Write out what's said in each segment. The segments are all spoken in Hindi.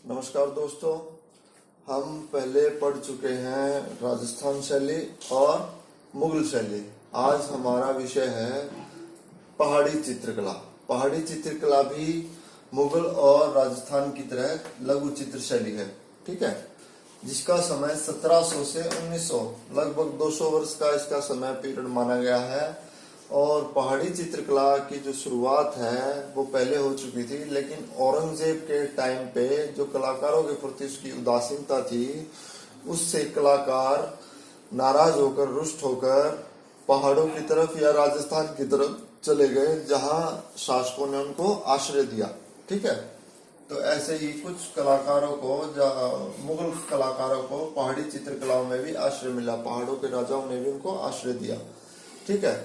नमस्कार दोस्तों। हम पहले पढ़ चुके हैं राजस्थान शैली और मुगल शैली। आज हमारा विषय है पहाड़ी चित्रकला। पहाड़ी चित्रकला भी मुगल और राजस्थान की तरह लघु चित्र शैली है, ठीक है, जिसका समय 1700 से 1900 लगभग 200 वर्ष का इसका समय पीरियड माना गया है। और पहाड़ी चित्रकला की जो शुरुआत है वो पहले हो चुकी थी, लेकिन औरंगजेब के टाइम पे जो कलाकारों के प्रति उसकी उदासीनता थी, उससे कलाकार नाराज होकर, रुष्ट होकर पहाड़ों की तरफ या राजस्थान की तरफ चले गए, जहां शासकों ने उनको आश्रय दिया, ठीक है। तो ऐसे ही कुछ कलाकारों को, मुगल कलाकारों को पहाड़ी चित्रकलाओं में भी आश्रय मिला, पहाड़ों के राजाओं ने भी उनको आश्रय दिया, ठीक है।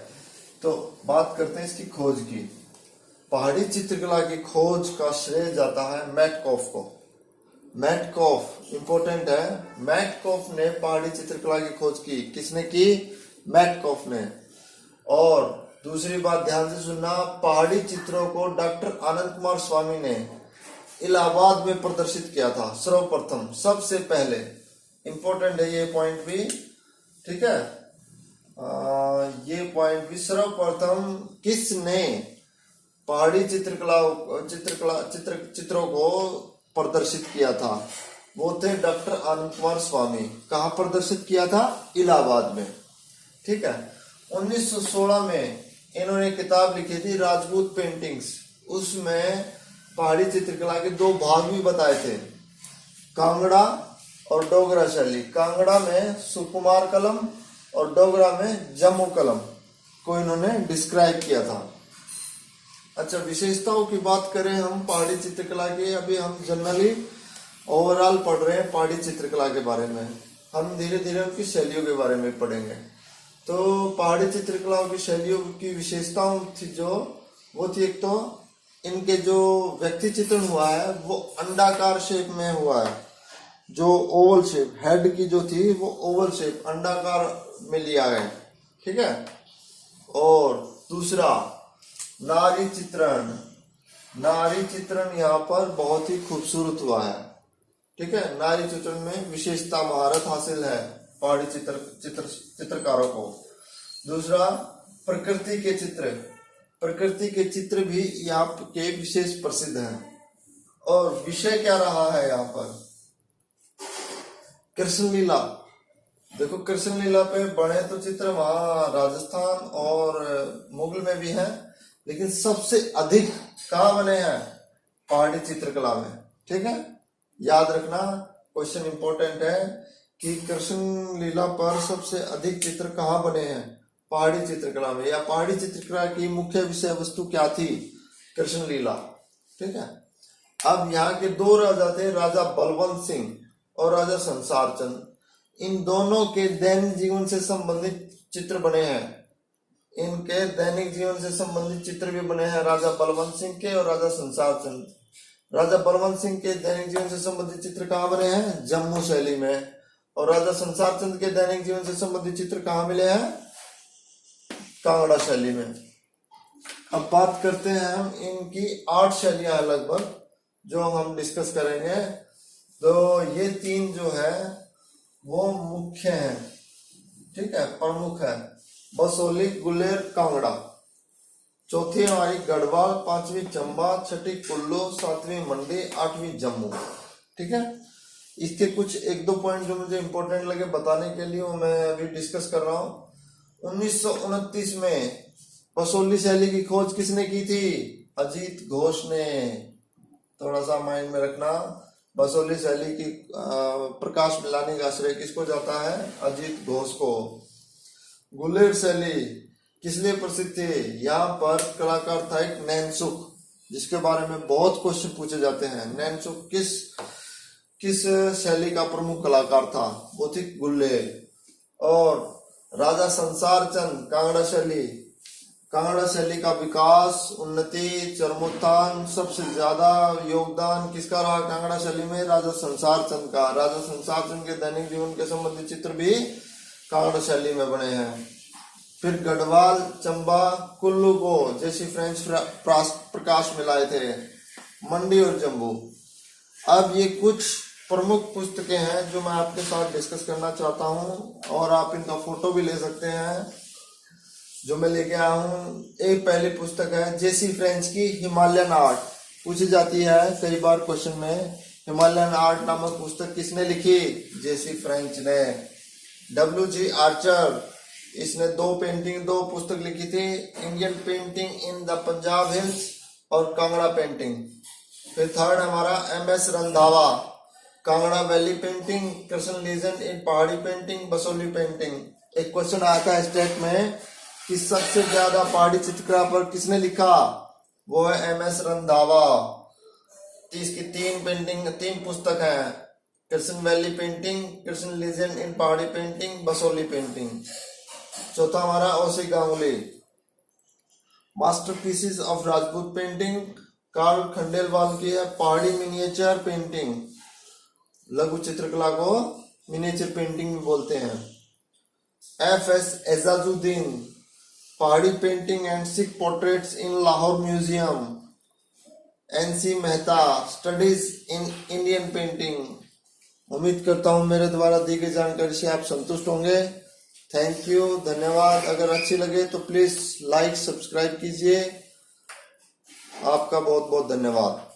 तो बात करते हैं इसकी खोज की। पहाड़ी चित्रकला की खोज का श्रेय जाता है मैटकॉफ को। मैटकॉफ इंपॉर्टेंट है। मैटकॉफ ने पहाड़ी चित्रकला की खोज की। किसने की? मैटकॉफ ने। और दूसरी बात ध्यान से सुनना, पहाड़ी चित्रों को डॉक्टर आनंद कुमार स्वामी ने इलाहाबाद में प्रदर्शित किया था सर्वप्रथम, सबसे पहले। इंपॉर्टेंट है ये पॉइंट भी, ठीक है। ये पॉइंट भी, सर्वप्रथम किसने पहाड़ी चित्रों को प्रदर्शित किया था? वो थे डॉक्टर आनंद कुमार स्वामी। कहाँ प्रदर्शित किया था? इलाहाबाद में, ठीक है। 1916 में इन्होंने किताब लिखी थी राजपूत पेंटिंग्स। उसमें पहाड़ी चित्रकला के दो भाग भी बताए थे, कांगड़ा और डोगरा शैली। कांगड़ा में सुकुमार कलम और डोगरा में जम्मू कलम को इन्होंने डिस्क्राइब किया था। अच्छा, विशेषताओं की बात करें हम पहाड़ी चित्रकला की, अभी हम जनरली ओवरऑल पढ़ रहे हैं पहाड़ी चित्रकला के बारे में। हम धीरे धीरे उनकी शैलियों के बारे में पढ़ेंगे। तो पहाड़ी चित्रकलाओं की शैलियों की विशेषताओं थी जो, वो थी, एक तो इनके जो व्यक्ति चित्रण हुआ है वो अंडाकार शेप में हुआ है, जो ओवल शेप, हेड की जो थी वो ओवल शेप, अंडाकार में लिया है, ठीक है। और दूसरा, नारी चित्रण। नारी चित्रण यहाँ पर बहुत ही खूबसूरत हुआ है, ठीक है। नारी चित्रण में विशेषता, महारत हासिल है पहाड़ी चित्रकारों को। दूसरा, प्रकृति के चित्र। प्रकृति के चित्र भी यहाँ के विशेष प्रसिद्ध हैं। और विषय क्या रहा है यहाँ पर? कृष्ण लीला। देखो, कृष्ण लीला पे बने तो चित्र वहां राजस्थान और मुगल में भी हैं, लेकिन सबसे अधिक कहाँ बने हैं? पहाड़ी चित्रकला में, ठीक है। याद रखना, क्वेश्चन इंपॉर्टेंट है कि कृष्ण लीला पर सबसे अधिक चित्र कहाँ बने हैं? पहाड़ी चित्रकला में। या पहाड़ी चित्रकला की मुख्य विषय वस्तु क्या थी? कृष्ण लीला, ठीक है। अब यहाँ के दो राजा थे, राजा बलवंत सिंह और राजा संसार चंद। इन दोनों के दैनिक जीवन से संबंधित चित्र बने हैं। इनके दैनिक जीवन से संबंधित चित्र भी बने हैं, राजा बलवंत सिंह के और राजा संसार चंद। राजा बलवंत सिंह के दैनिक जीवन से संबंधित चित्र कहाँ बने हैं? जम्मू शैली में। और राजा संसार चंद के दैनिक जीवन से संबंधित चित्र कहाँ मिले हैं? कांगड़ा शैली में। अब बात करते हैं हम इनकी 8 शैलियां लगभग जो हम डिस्कस करेंगे। तो ये 3 जो है वो मुख्य हैं, ठीक है, प्रमुख है। बसोली, गुलेर, कांगड़ा। चौथी हमारी गढ़वाल, 5वीं चंबा, 6ठी कुल्लू, 7वीं मंडी, 8वीं जम्मू, ठीक है। इसके कुछ 1-2 पॉइंट जो मुझे इंपॉर्टेंट लगे बताने के लिए वो मैं अभी डिस्कस कर रहा हूँ। 1929 में बसोली शैली की खोज किसने की थी? अजीत घोष ने। थोड़ा सा माइंड में रखना, बसोली शैली की प्रकाश मिलाने का श्रेय किसको जाता है? अजीत घोष को। गुलेर शैली किस लिए प्रसिद्ध थी? यहाँ पर कलाकार था एक नैनसुख, जिसके बारे में बहुत क्वेश्चन पूछे जाते हैं। नैनसुख किस शैली का प्रमुख कलाकार था? वो थी गुलेर। और राजा संसार चंद, कांगड़ा शैली। कांगड़ा शैली का विकास, उन्नति, चरमोत्थान, सबसे ज्यादा योगदान किसका रहा कांगड़ा शैली में? राजा संसार चंद का। राजा संसार चंद के दैनिक जीवन के संबंधित चित्र भी कांगड़ा शैली में बने हैं। फिर गढ़वाल, चंबा, कुल्लू को जैसी फ्रेंच प्रकाश मिलाए थे। मंडी और जम्मू, अब ये कुछ प्रमुख पुस्तकें हैं जो मैं आपके साथ डिस्कस करना चाहता हूँ, और आप इनका फोटो भी ले सकते हैं जो मैं लेके आया हूँ। एक पहली पुस्तक है जेसी फ्रेंच की हिमालयन आर्ट, पूछी जाती है कई बार क्वेश्चन में। हिमालयन आर्ट नामक पुस्तक किसने लिखी? जेसी फ्रेंच ने। WG आर्चर, इसने दो पुस्तक लिखी थी, Indian painting in the Punjab hills और कांगड़ा पेंटिंग। फिर थर्ड हमारा MS Randhawa, Kangra valley painting, Krishna legend in Pahari painting, Basohli painting. एक क्वेश्चन आता है स्टेट में कि सबसे ज्यादा पहाड़ी चित्रकला पर किसने लिखा? वो है MS रंधावा। इसकी तीन पुस्तक है, Krishna valley painting, Krishna legend in Pahari painting, Basohli painting. चौथा हमारा OC Ganguly, masterpieces of Rajput painting, Karl Khandalavala की है पहाड़ी मिनिएचर पेंटिंग। लघु चित्रकला को मिनिएचर पेंटिंग भी बोलते हैं। FS एजाजुद्दीन, पहाड़ी painting and Sikh portraits in Lahore museum. NC Mehta, studies in Indian painting. उम्मीद करता हूँ मेरे द्वारा दी गई जानकारी से आप संतुष्ट होंगे। थैंक यू, धन्यवाद। अगर अच्छी लगे तो प्लीज लाइक सब्सक्राइब कीजिए। आपका बहुत बहुत धन्यवाद।